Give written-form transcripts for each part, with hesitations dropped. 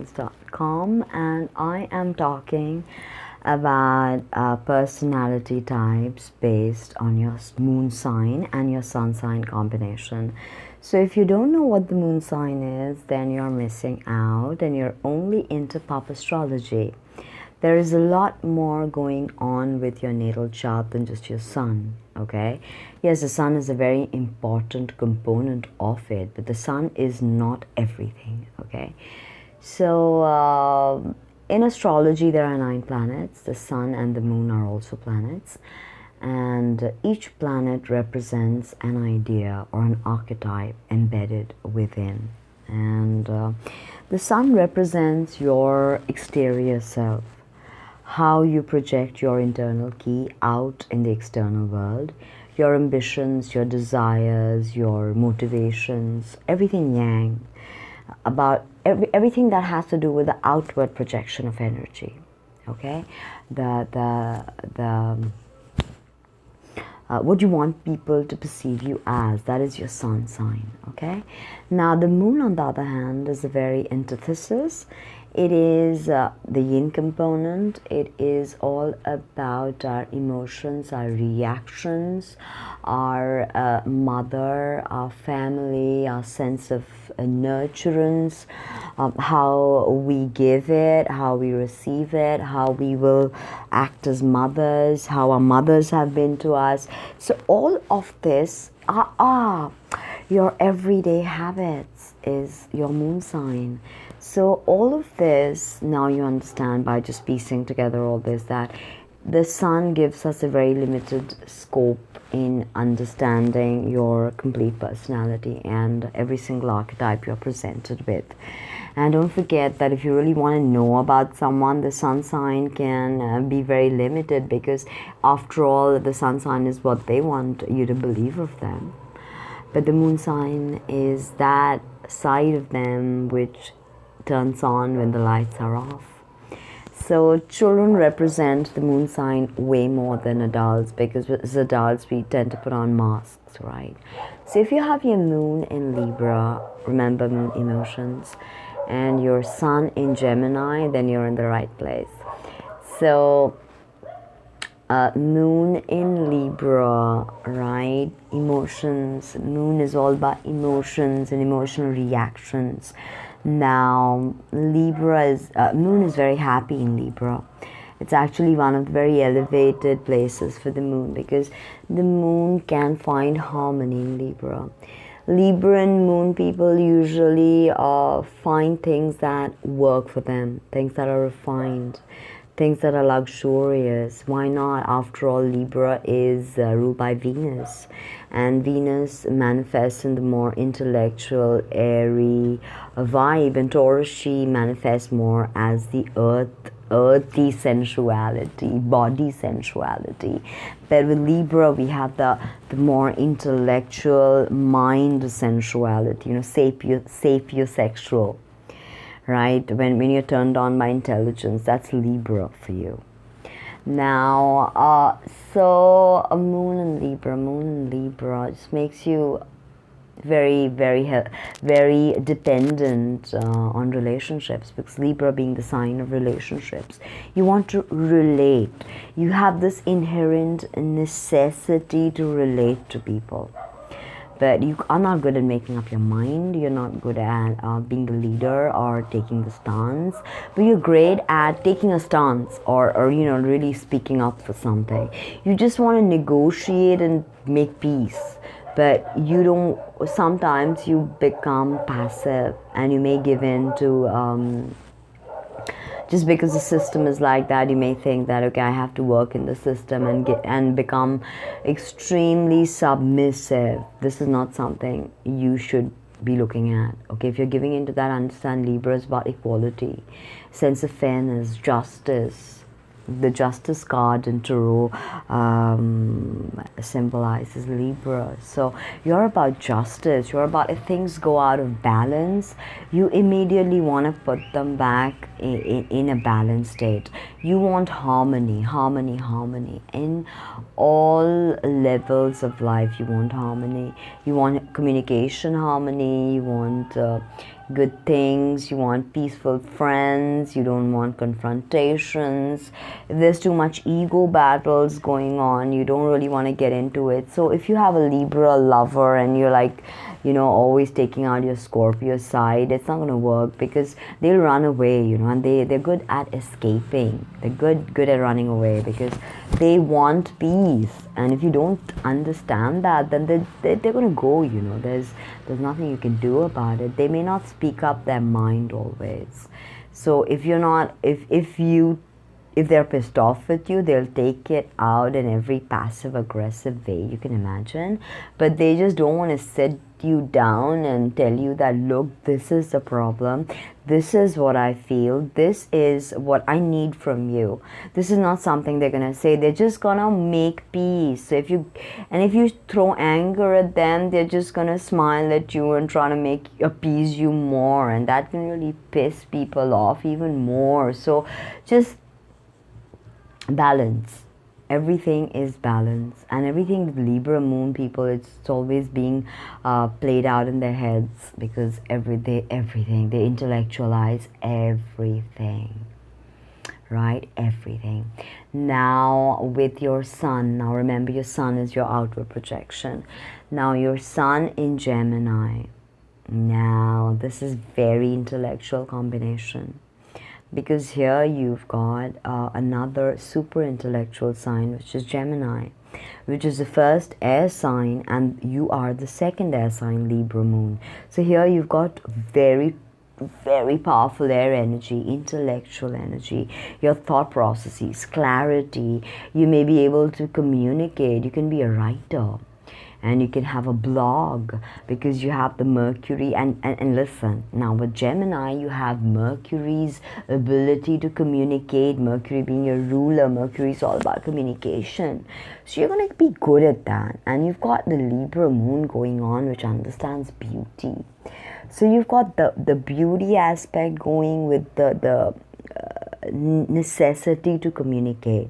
channels.com, and I am talking about personality types based on your moon sign and your sun sign combination. So if you don't know what the moon sign is, then you're missing out and you're only into pop astrology. There is a lot more going on with your natal chart than just your sun, okay? Yes, the sun is a very important component of it, but the sun is not everything, okay? So in astrology, there are 9 planets. The sun and the moon are also planets. And each planet represents an idea or an archetype embedded within. And the sun represents your exterior self, how you project your internal key out in the external world, your ambitions, your desires, your motivations, everything yang, about everything that has to do with the outward projection of energy. Okay, what you want people to perceive you as, that is your sun sign. Okay, now the moon, on the other hand, is a very antithesis. It is the yin component. It is all about our emotions, our reactions, our mother, our family, our sense of nurturance, how we give it, how we receive it, how we will act as mothers, how our mothers have been to us. So all of this are your everyday habits, is your moon sign. So all of this, now you understand by just piecing together all this, that the sun gives us a very limited scope in understanding your complete personality and every single archetype you're presented with. And don't forget that if you really want to know about someone, the sun sign can be very limited, because after all, the sun sign is what they want you to believe of them. But the moon sign is that side of them which turns on when the lights are off. So children represent the moon sign way more than adults, because as adults we tend to put on masks, right? So if you have your moon in Libra, remember moon emotions, and your sun in Gemini, then you're in the right place. So moon in Libra, right? Emotions. Moon is all about emotions and emotional reactions. Now, Libra is, moon is very happy in Libra. It's actually one of the very elevated places for the moon, because the moon can find harmony in Libra. Libra and moon people usually find things that work for them, things that are refined, things that are luxurious. Why not? After all, Libra is ruled by Venus, and Venus manifests in the more intellectual, airy vibe, and Taurus, she manifests more as the earthy sensuality, body sensuality. But with Libra, we have the more intellectual, mind sensuality, sapiosexual. Right? When you're turned on by intelligence, that's Libra for you. Now, so a moon in Libra just makes you very, very, very dependent on relationships, because Libra being the sign of relationships, you want to relate. You have this inherent necessity to relate to people. But you are not good at making up your mind. You're not good at being the leader or taking the stance. But you're great at taking a stance or really speaking up for something. You just want to negotiate and make peace. But you don't, sometimes you become passive and you may give in to, just because the system is like that, you may think that, okay, I have to work in the system and become extremely submissive. This is not something you should be looking at. Okay, if you're giving into that, understand Libra is about equality, sense of fairness, justice. The Justice card in Tarot symbolizes Libra. So you're about justice. You're about, if things go out of balance, you immediately want to put them back in a balanced state. You want harmony, harmony, harmony. In all levels of life, you want harmony. You want communication harmony. You want good things, you want peaceful friends, you don't want confrontations. If there's too much ego battles going on, you don't really want to get into it. So if you have a Libra lover and you're like, always taking out your Scorpio side, it's not going to work, because they'll run away, and they're good at escaping. They're good at running away, because they want peace. And if you don't understand that, then they're going to go, there's nothing you can do about it. They may not speak up their mind always. So if they're pissed off with you, they'll take it out in every passive aggressive way you can imagine. But they just don't want to sit you down and tell you that, look, this is the problem, this is what I feel, this is what I need from you. This is not something they're gonna say. They're just gonna make peace. So if you throw anger at them, they're just gonna smile at you and try to appease you more, and that can really piss people off even more. So just balance. Everything is balance, and everything with Libra moon people, it's always being played out in their heads, because everything they intellectualize everything, right? Everything. Now with your sun, now remember, your sun is your outward projection. Now your sun in Gemini, now this is very intellectual combination, because here you've got another super intellectual sign, which is Gemini, which is the first air sign, and you are the second air sign, Libra moon. So here you've got very, very powerful air energy, intellectual energy, your thought processes, clarity. You may be able to communicate. You can be a writer, and you can have a blog, because you have the Mercury. And listen, now with Gemini, you have Mercury's ability to communicate. Mercury being your ruler, Mercury is all about communication. So you're going to be good at that. And you've got the Libra moon going on, which understands beauty. So you've got the beauty aspect going with the necessity to communicate.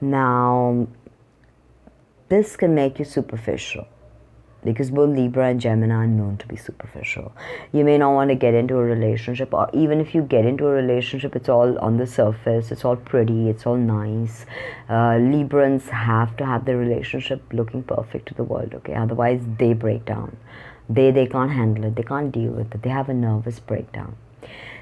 Now, this can make you superficial, because both Libra and Gemini are known to be superficial. You may not want to get into a relationship, or even if you get into a relationship, it's all on the surface, it's all pretty, it's all nice. Librans have to have their relationship looking perfect to the world, okay? Otherwise, they break down. They can't handle it, they can't deal with it, they have a nervous breakdown.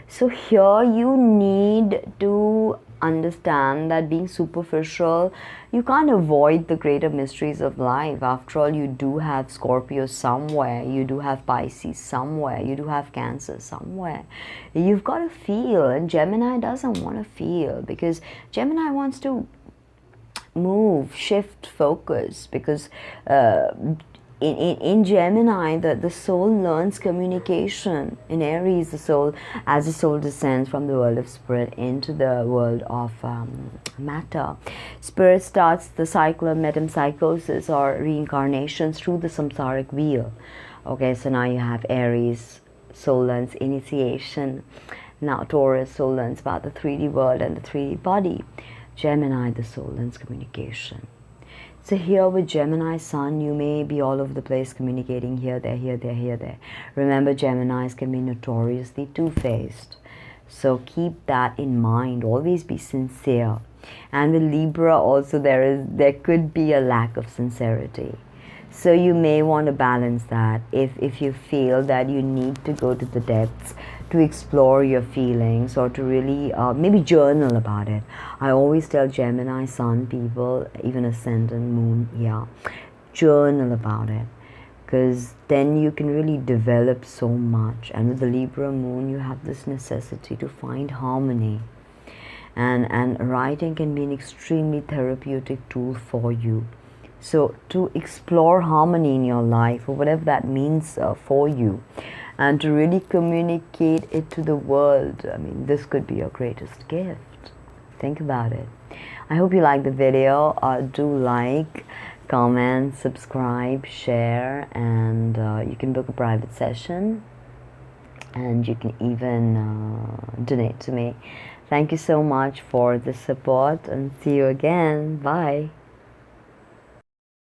So here you need to understand that being superficial, you can't avoid the greater mysteries of life. After all, you do have Scorpio somewhere, you do have Pisces somewhere, you do have Cancer somewhere. You've got to feel, and Gemini doesn't want to feel, because Gemini wants to move, shift focus, because in Gemini, the soul learns communication. In Aries, as the soul descends from the world of spirit into the world of matter, spirit starts the cycle of metempsychosis, or reincarnations, through the samsaric wheel. Okay, so now you have Aries, soul learns initiation. Now Taurus, soul learns about the 3D world and the 3D body. Gemini, the soul learns communication. So here with Gemini Sun, you may be all over the place communicating here, there, here, there, here, there. Remember, Geminis can be notoriously two-faced. So keep that in mind. Always be sincere. And with Libra also, there could be a lack of sincerity. So you may want to balance that if you feel that you need to go to the depths to explore your feelings, or to really maybe journal about it. I always tell Gemini Sun people, even Ascendant Moon, journal about it, because then you can really develop so much. And with the Libra Moon, you have this necessity to find harmony. And writing can be an extremely therapeutic tool for you. So to explore harmony in your life, or whatever that means for you, and to really communicate it to the world, I mean, this could be your greatest gift. Think about it. I hope you liked the video. Do like, comment, subscribe, share, and you can book a private session, and you can even donate to me. Thank you so much for the support, and see you again. Bye.